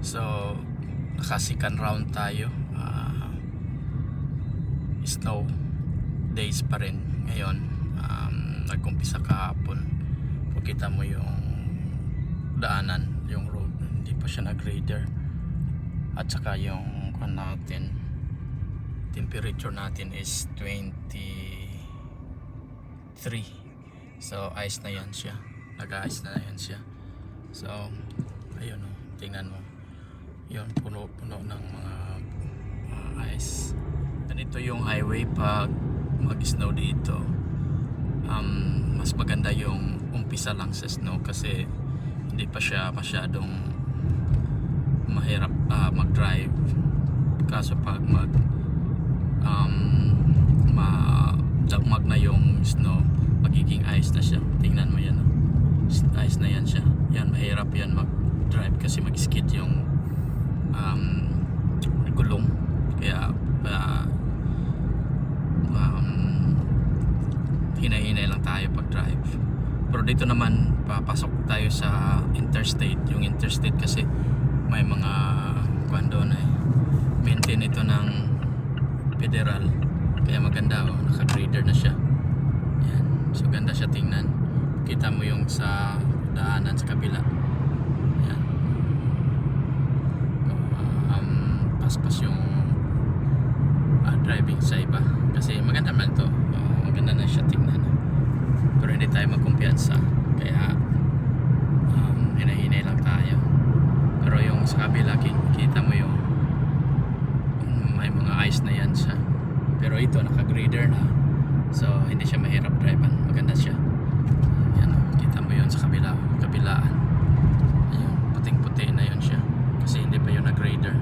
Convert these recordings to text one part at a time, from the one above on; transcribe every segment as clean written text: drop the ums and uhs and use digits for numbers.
So naka-second round tayo. Snow days pa rin ngayon. Nag-umpisa kahapon. Pagkita mo yung daanan, yung road, hindi pa siya nag-grader. At saka yung natin, temperature natin is 23. So ice na yan siya, nag-ice na yan siya. So ayun o, tingnan mo yun, puno-puno ng mga ice. Ganito yung highway pag mag-snow dito. Mas maganda yung umpisa lang sa snow kasi hindi pa siya masyadong mahirap mag-drive. Kaso pag magdagmag na yung snow, magiging ice na siya. Tingnan mo yan, ice na yan siya. Yan, mahirap yan mag-drive kasi mag-skid yung gulong. Kaya hinay-hinay lang tayo pag-drive. Pero dito naman papasok tayo sa interstate. Yung interstate kasi may mga doon maintain ito ng federal, kaya maganda naka-grader na siya. Yan. So ganda siya tingnan. Kita mo yung sa daanan sa kabila. Yan. Paspas yung driving sa iba kasi maganda man to. Maganda na siya tingnan. Pero hindi tayo magkumpiyansa, kaya hinay-hinay lang tayo. Pero yung sa kabila, kita mo yung may mga ice na yan siya. Pero ito naka-grader na, so hindi siya mahirap drivean. Maganda siya. Yan, kita mo yun sa kabilaan. Ayun, puting-puti na yun siya kasi hindi pa yun nag-grader.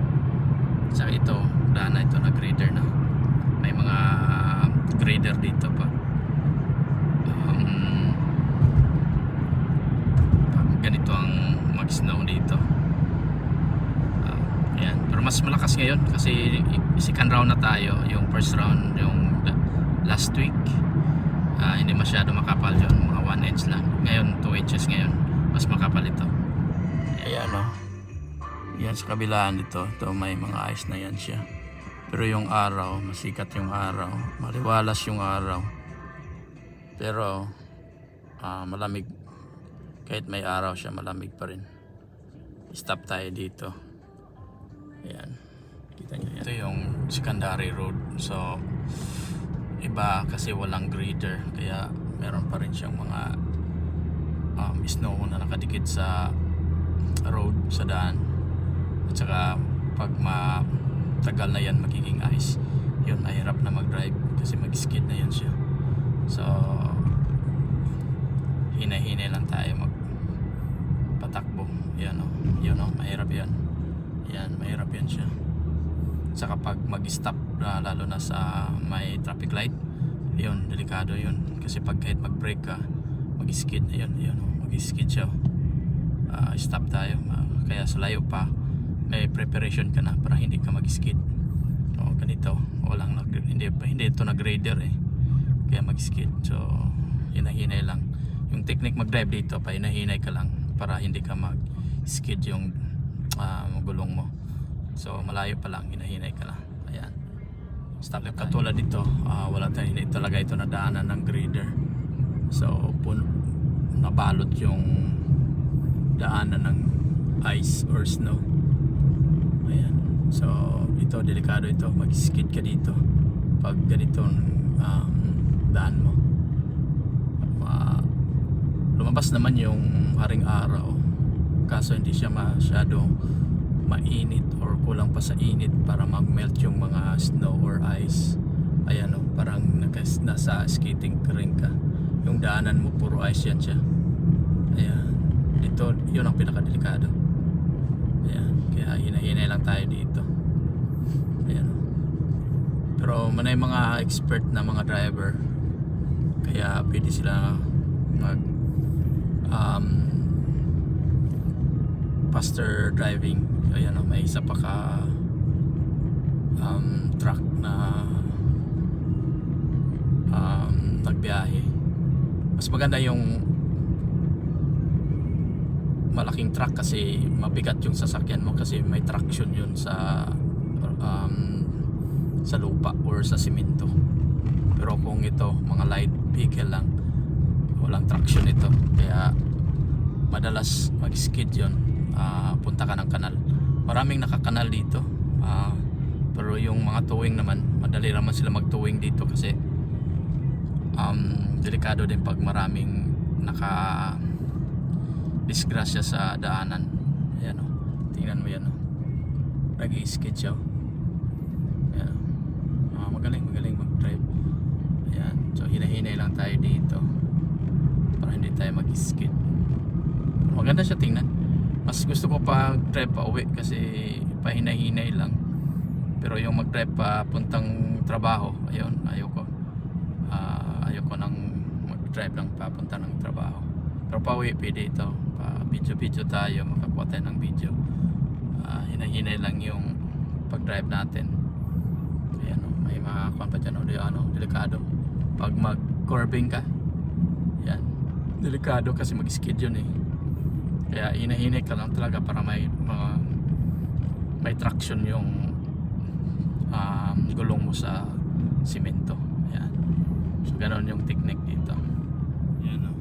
Sa ito, daan na ito nag-grader na. May mga grader dito pa. Ganito ang mag-snow dito. Ayan. Pero mas malakas ngayon kasi second round na tayo. Yung first round, yung last week, hindi masyado makapal yun, mga 1 inch lang. Ngayon 2 inches ngayon, mas makapal ito. Ayan yan sa kabilaan dito. Ito may mga ice na yan siya. Pero yung araw, masikat yung araw, maliwalas yung araw. Pero malamig. Kahit may araw siya, malamig pa rin. Stop tayo dito. Ayan, kita nyo yan. Ito yung secondary road. So iba kasi walang grader, kaya meron pa rin siyang mga snow na nakadikit sa road, sa daan. At saka pag matagal na yan magiging ice, yun, mahirap na mag-drive kasi mag-skid na yan siya. So hinay-hinay lang tayo magpatakbo. Yan mahirap yan. Yan, mahirap yan siya. Saka pag mag-stop, lalo na sa may traffic light, yun, delikado yun. Kasi pag kahit mag-brake ka, mag-skid na yun, mag-skid siya. Stop tayo. Kaya sa layo pa, may preparation ka na para hindi ka mag-skid. Ganito, hindi ito nag-grader kaya mag-skid. So hinay-hinay lang. Yung technique mag-drive dito, pa hinay-hinay ka lang para hindi ka mag-skid yung gulong mo. So malayo pa lang, hinahinay ka lang. Ayan, stop. Katulad dito, wala tayo, hindi talaga ito nadaanan ng grader. So nabalot yung daanan ng ice or snow. Ayan, so ito, delikado ito, mag-skid ka dito pag ganitong daan mo. Lumabas naman yung haring araw, kaso hindi siya masyado mainit or kulang pa sa init para mag-melt yung mga snow or ice. Ayan parang nasa skating ring ka. Yung daanan mo puro ice yan siya. Ayan, ito, yun ang pinakadelikado. Ayan, kaya hinay-hinay lang tayo dito. Ayan. Pero manay mga expert na mga driver, kaya pwede sila mag faster driving. Ayan may isa pa ka truck na nagbiyahe. Mas maganda yung malaking truck kasi mabigat yung sasakyan mo kasi may traction yun sa lupa or sa simento. Pero kung ito mga light vehicle lang, walang traction ito, kaya madalas mag-skid yun. Punta ka ng kanal, maraming nakakanal dito. Pero yung mga towing naman, madali naman sila magtowing dito kasi delikado din pag maraming disgrasya sa daanan. Ayan o, tingnan mo yan o, nag-i-skid siya o. Ayan. Magaling mag-drive. Ayan, so hinahinay lang tayo dito para hindi tayo mag-skid. Maganda siya tingnan. Mas gusto ko pa drive pa uwi kasi pahinay-hinay lang. Pero yung mag-drive pa puntang trabaho, ayun, ayoko nang mag-drive lang papunta ng trabaho. Pero pa uwi pwede ito, pa video tayo, makakuha tayo ng video. Hinahinay lang yung pag-drive natin. Ayan o, may makakuha pa dyan o, delikado pag mag-curving ka. Yan, delikado kasi mag-skid yun eh. Kaya hinahinay ka lang talaga para may traction yung gulong mo sa simento. Yan, so ganoon yung technique dito. Yan o,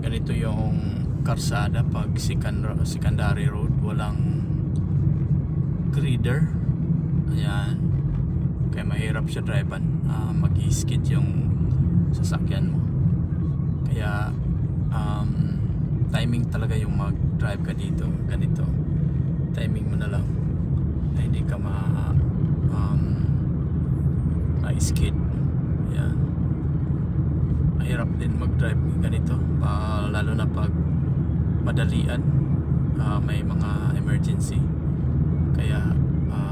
ganito yung karsada pag secondary road, walang grader. Ayan, kaya mahirap siya drivean, mag-skid yung sasakyan mo. Kaya timing talaga yung mag-drive ka dito. Ganito, timing mo na lang na hindi ka ma-skid. Ayan, mahirap din mag-drive ganito, lalo na pag madalian, may mga emergency. Kaya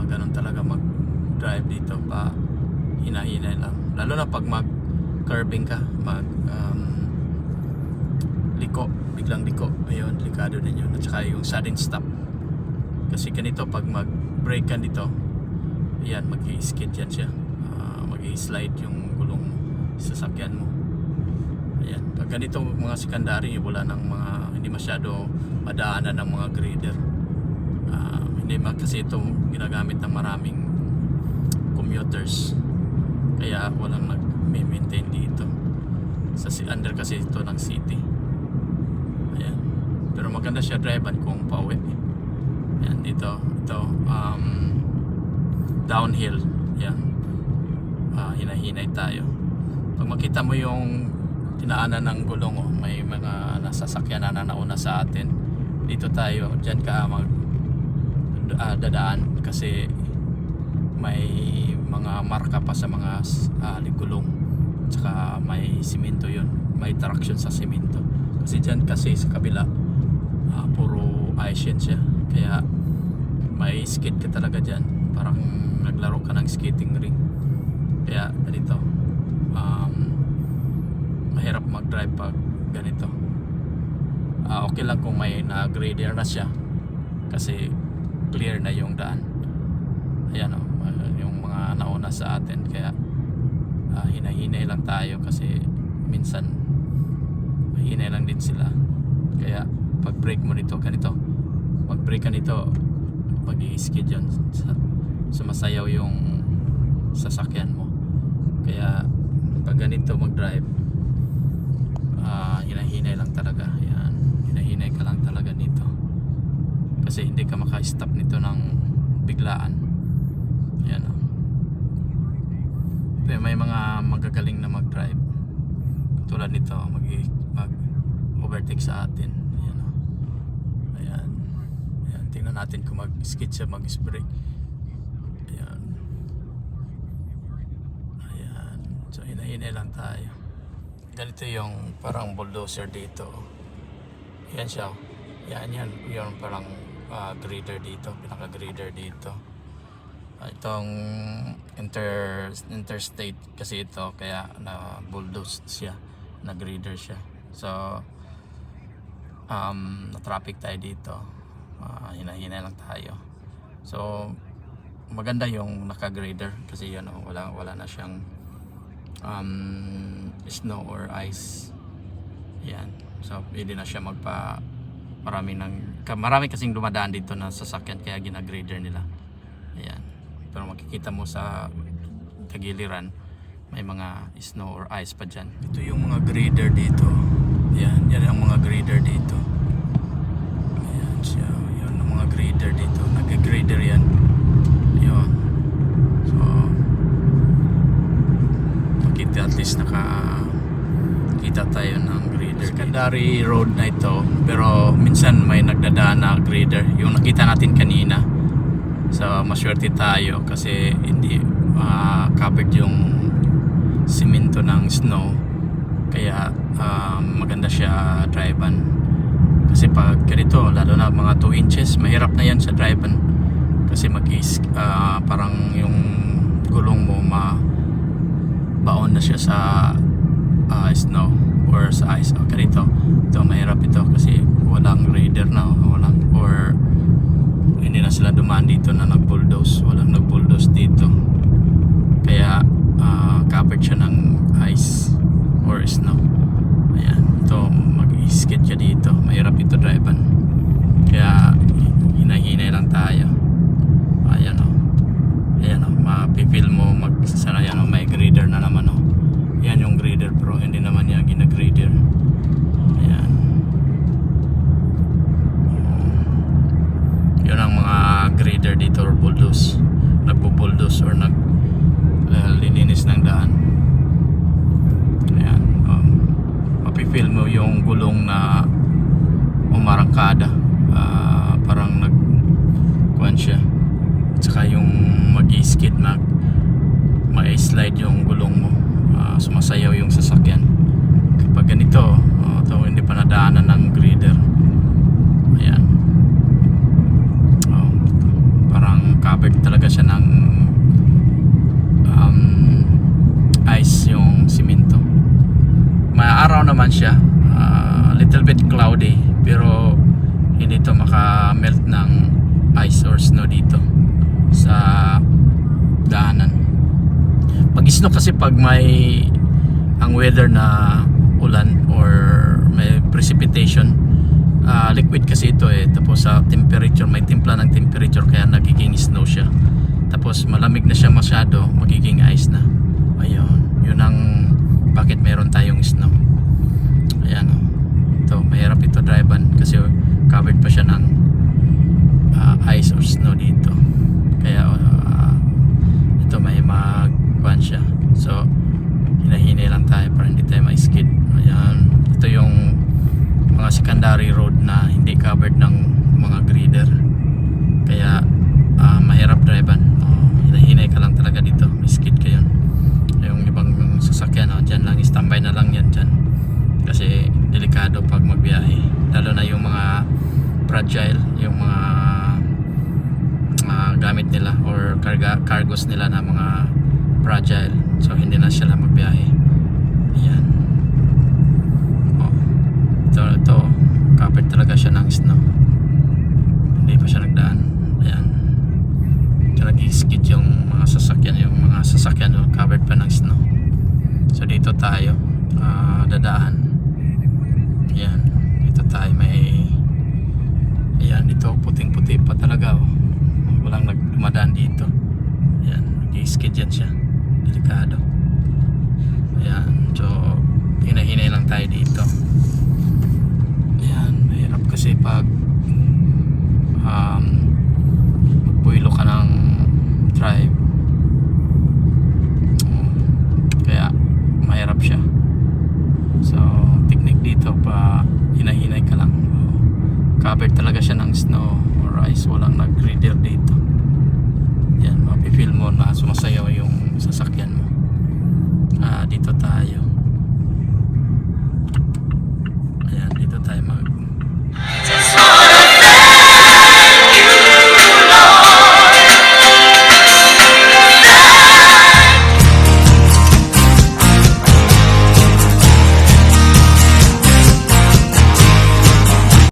ganun talaga mag-drive dito, pa hinahinay lang, lalo na pag mag-curving ka, biglang liko. Ayun, delikado din yun. At saka yung sudden stop, kasi ganito pag mag-brake ka dito, ayan, mag-i-skid yan siya, mag-i-slide yung gulong sa sasakyan mo. Ayan, pag ganito mga secondary, wala nang hindi masyado madaanan ng mga grader. Hindi kasi ito ginagamit ng maraming commuters, kaya walang nag-maintain dito under kasi ito ng city. Ayan, pero maganda siya drivean kung pauwi. Ayan, ito downhill. Ayan, hinahinay tayo. Pag makita mo yung tinaanan ng gulong, may mga nasasakyan na nauna sa atin, dito tayo, dyan ka dadaan kasi may mga marka pa sa mga gulong, tsaka may simento yun, may traction sa simento. Kasi dyan kasi sa kabila puro ice yan siya, kaya may skid ka talaga dyan, parang naglaro ka ng skating ring. Kaya ganito, mahirap mag-drive pag ganito. Okay lang kung may na-grader na siya kasi clear na yung daan. Ayan o, yung mga nauna sa atin, kaya hinahinay lang tayo kasi minsan mahinay lang din sila. Kaya pag brake mo nito, ganito, mag brake ka nito, mag-i-skid yun, sumasayaw yung sasakyan mo. Kaya pag ganito mag-drive, hinahinay lang talaga. Ayan, hinahinay ka lang talaga nito kasi hindi ka maka-stop nito ng biglaan. Ayan o, may mga magagaling na mag-drive tulad nito, mag-overtake sa atin. Ayan o, ayan, ayan, tingnan natin kung mag-skid siya, mag-brake. Ayan, ayan, so hinahinay lang tayo. Ganito yung parang bulldozer dito. Yan siya. Yan yung parang grader dito, pinaka-grader dito. Itong interstate kasi ito, kaya na bulldoze siya, na grader siya. So na-traffic tayo dito. Hinahinay lang tayo. So maganda yung naka-grader kasi yan wala na siyang snow or ice. Yan, so pwede na siya Marami kasing dumadaan dito na sasakyan kaya ginagrader nila. Ayan. Pero makikita mo sa tagiliran may mga snow or ice pa dyan. Ito yung mga grader dito. Ayan, yan ang mga grader dito. Ayan siya. Yan ang mga grader dito. Nag-grader yan. Ayan. So, makita at least kita tayo ng grader. Secondary road na ito, pero minsan may nagdadaan na grader. Yung nakita natin kanina. So, maswerte tayo kasi hindi covered yung simento ng snow. Kaya maganda siya drivean. Kasi pag ganito, lalo na mga 2 inches, mahirap na yan sa drivean. Kasi parang yung gulong mo baon na siya sa snow or sa ice. O ganito, ito mahirap ito kasi walang radar na, or hindi na sila dumaan dito na nag-bulldoze. Walang nag-bulldoze dito. Kaya covered siya ng ice or snow. Ayan, ito mag-skid siya dito. Mahirap ito drivean. Kaya hinahinay lang tayo. Ayan o. Ayan o, mapipil mo sana yan o, may grader na naman o. Yan yung grader, pero hindi naman niya ginagrader. Ayan. Yun ang mga grader dito or bulldoze. Nagpo-bulldoze or lilinis ng daan. Ayan. Mapifeel mo yung gulong na umarangkada. Parang nagkuhan siya. At saka yung mag-skid, mag-slide yung gulong mo. Sumasayaw yung sasakyan. Kapag ganito, hindi pa nadaanan ng grader. Ayan. Parang covered talaga siya ng ice yung simento. May araw naman siya, little bit cloudy, pero hindi to makamelt ng ice or snow dito sa daanan. Pag snow kasi pag may ang weather na ulan or may precipitation, liquid kasi ito tapos sa temperature, may timpla ng temperature kaya nagiging snow siya. Tapos malamig na siya masyado, magiging ice na. Ayun, yun ang bakit meron tayong snow. Ayan o. Ito, mahirap ito drivean kasi covered pa siya ng ice or snow dito. Kaya ito may magkuhan siya. So, hinahinay lang tayo para hindi tayo ma-skid. Ayan, ito yung mga secondary road na hindi covered ng mga grader. Kaya mahirap drivean. Hinahinay ka lang talaga dito, may skid ka yun. Yung ibang sasakyan, dyan lang, standby na lang yan dyan. Kasi delikado pag magbiyahe. Lalo na yung mga fragile, yung mga gamit nila or cargos nila na mga fragile. So hindi na sila magbiyahe. Ayan. Ito covered talaga siya ng snow. Hindi pa siya nagdaan. Ayan. Nag-skid yung mga sasakyan covered pa ng snow. So dito tayo dadaan. Ayan, dito tayo ayan, dito puting-puti pa talaga walang nagdumadaan dito. Ayan, nag-skid yan siya, delikado. Ayan, so hinahinay lang tayo dito. Ayan, mahirap kasi pag magpuilo ka ng drive, kaya mahirap siya. So technique dito pa hinahinay ka lang. Covered talaga siya ng snow or ice, walang nag-grader dito. Yan, mapifeel mo na sumasayaw yung sasakyan mo.